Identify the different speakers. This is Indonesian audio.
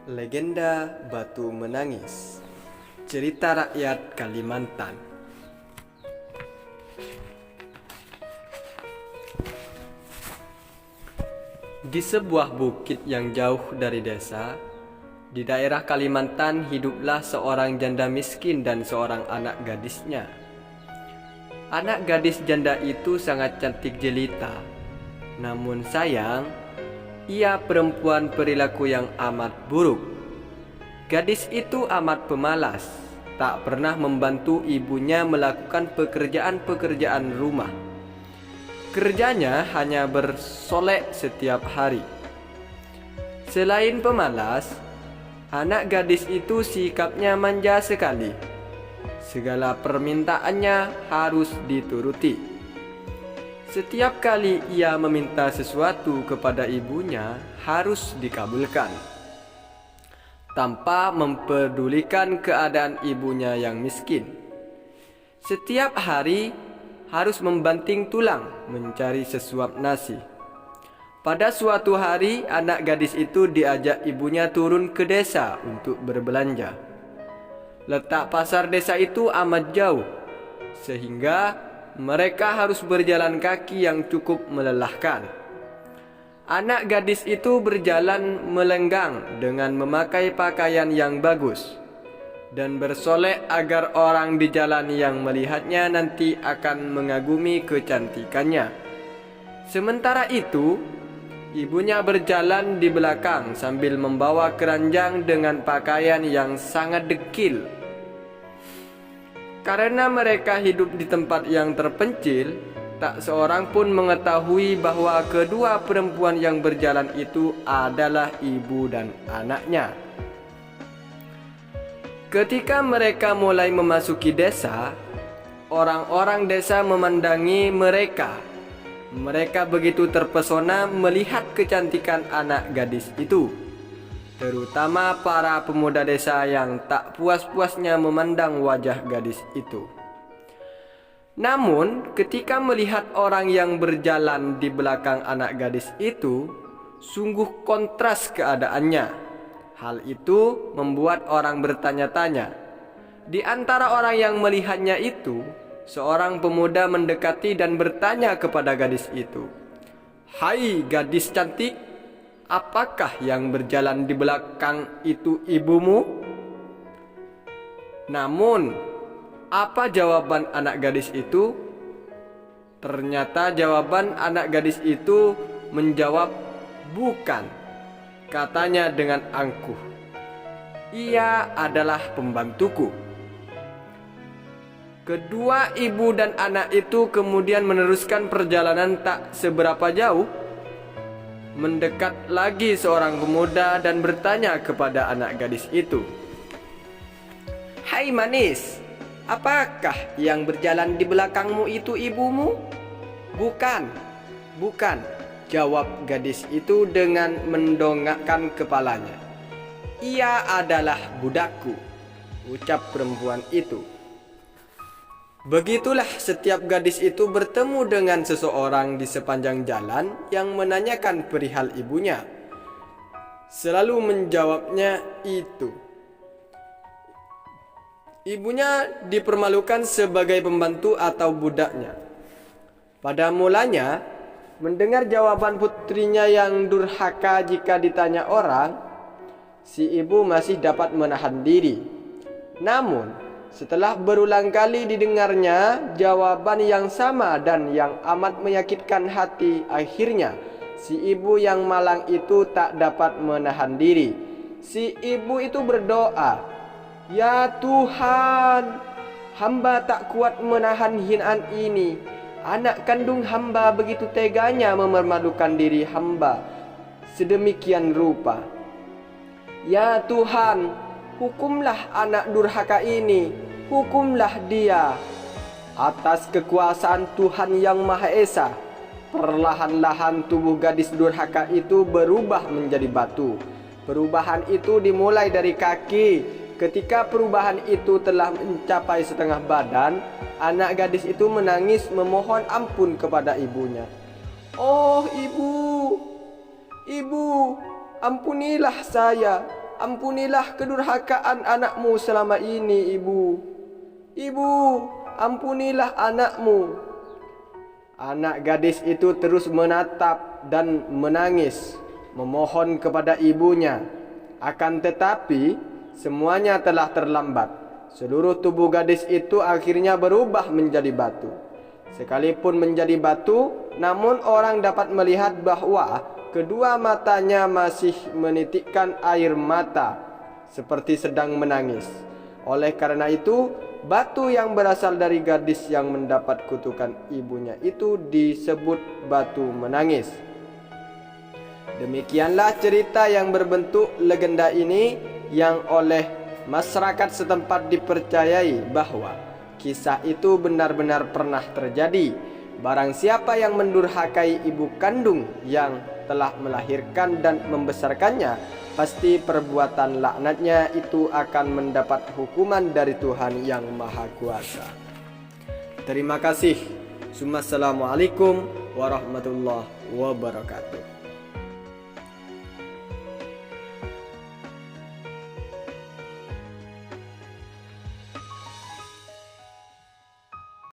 Speaker 1: Legenda Batu Menangis. Cerita rakyat Kalimantan. Di sebuah bukit yang jauh dari desa, di daerah Kalimantan, hiduplah seorang janda miskin dan seorang anak gadisnya. Anak gadis janda itu sangat cantik jelita. Namun sayang, ia perempuan perilaku yang amat buruk. Gadis itu amat pemalas, tak pernah membantu ibunya melakukan pekerjaan-pekerjaan rumah. Kerjanya hanya bersolek setiap hari. Selain pemalas, anak gadis itu sikapnya manja sekali. Segala permintaannya harus dituruti. Setiap kali ia meminta sesuatu kepada ibunya harus dikabulkan, tanpa mempedulikan keadaan ibunya yang miskin. Setiap hari harus membanting tulang mencari sesuap nasi. Pada suatu hari, anak gadis itu diajak ibunya turun ke desa untuk berbelanja. Letak pasar desa itu amat jauh, sehingga mereka harus berjalan kaki yang cukup melelahkan. Anak gadis itu berjalan melenggang dengan memakai pakaian yang bagus dan bersolek agar orang di jalan yang melihatnya nanti akan mengagumi kecantikannya. Sementara itu, ibunya berjalan di belakang sambil membawa keranjang dengan pakaian yang sangat dekil. Karena mereka hidup di tempat yang terpencil, tak seorang pun mengetahui bahwa kedua perempuan yang berjalan itu adalah ibu dan anaknya. Ketika mereka mulai memasuki desa, orang-orang desa memandangi mereka. Mereka begitu terpesona melihat kecantikan anak gadis itu, terutama para pemuda desa yang tak puas-puasnya memandang wajah gadis itu. Namun, ketika melihat orang yang berjalan di belakang anak gadis itu, sungguh kontras keadaannya. Hal itu membuat orang bertanya-tanya. Di antara orang yang melihatnya itu, seorang pemuda mendekati dan bertanya kepada gadis itu, "Hai gadis cantik, apakah yang berjalan di belakang itu ibumu?" Namun, apa jawaban anak gadis itu? Ternyata jawaban anak gadis itu menjawab, "Bukan," katanya dengan angkuh. "Ia adalah pembantuku." Kedua ibu dan anak itu kemudian meneruskan perjalanan tak seberapa jauh. Mendekat lagi seorang pemuda dan bertanya kepada anak gadis itu, "Hai manis, apakah yang berjalan di belakangmu itu ibumu?" "Bukan, bukan," jawab gadis itu dengan mendongakkan kepalanya. "Ia adalah budakku," ucap perempuan itu. Begitulah setiap gadis itu bertemu dengan seseorang di sepanjang jalan yang menanyakan perihal ibunya. Selalu menjawabnya itu. Ibunya dipermalukan sebagai pembantu atau budaknya. Pada mulanya, mendengar jawaban putrinya yang durhaka jika ditanya orang, si ibu masih dapat menahan diri. Namun, setelah berulang kali didengarnya jawaban yang sama dan yang amat menyakitkan hati, akhirnya si ibu yang malang itu tak dapat menahan diri. Si ibu itu berdoa, "Ya Tuhan, hamba tak kuat menahan hinaan ini. Anak kandung hamba begitu teganya mempermalukan diri hamba sedemikian rupa. Ya Tuhan, hukumlah anak durhaka ini, hukumlah dia." Atas kekuasaan Tuhan yang Maha Esa, perlahan-lahan tubuh gadis durhaka itu berubah menjadi batu. Perubahan itu dimulai dari kaki. Ketika perubahan itu telah mencapai setengah badan, anak gadis itu menangis memohon ampun kepada ibunya. "Oh ibu, ibu, ampunilah saya. ampunilah kedurhakaan anakmu selama ini, Ibu. Ibu, ampunilah anakmu. Anak gadis itu terus menatap dan menangis, memohon kepada ibunya. Akan tetapi, semuanya telah terlambat. Seluruh tubuh gadis itu akhirnya berubah menjadi batu. Sekalipun menjadi batu, namun orang dapat melihat bahwa kedua matanya masih menitikkan air mata, seperti sedang menangis. Oleh karena itu, batu yang berasal dari gadis yang mendapat kutukan ibunya itu disebut batu menangis. Demikianlah cerita yang berbentuk legenda ini yang oleh masyarakat setempat dipercayai bahwa kisah itu benar-benar pernah terjadi. Barang siapa yang mendurhakai ibu kandung yang telah melahirkan dan membesarkannya, pasti perbuatan laknatnya itu akan mendapat hukuman dari Tuhan yang Maha Kuasa. Terima kasih. Assalamualaikum warahmatullahi wabarakatuh.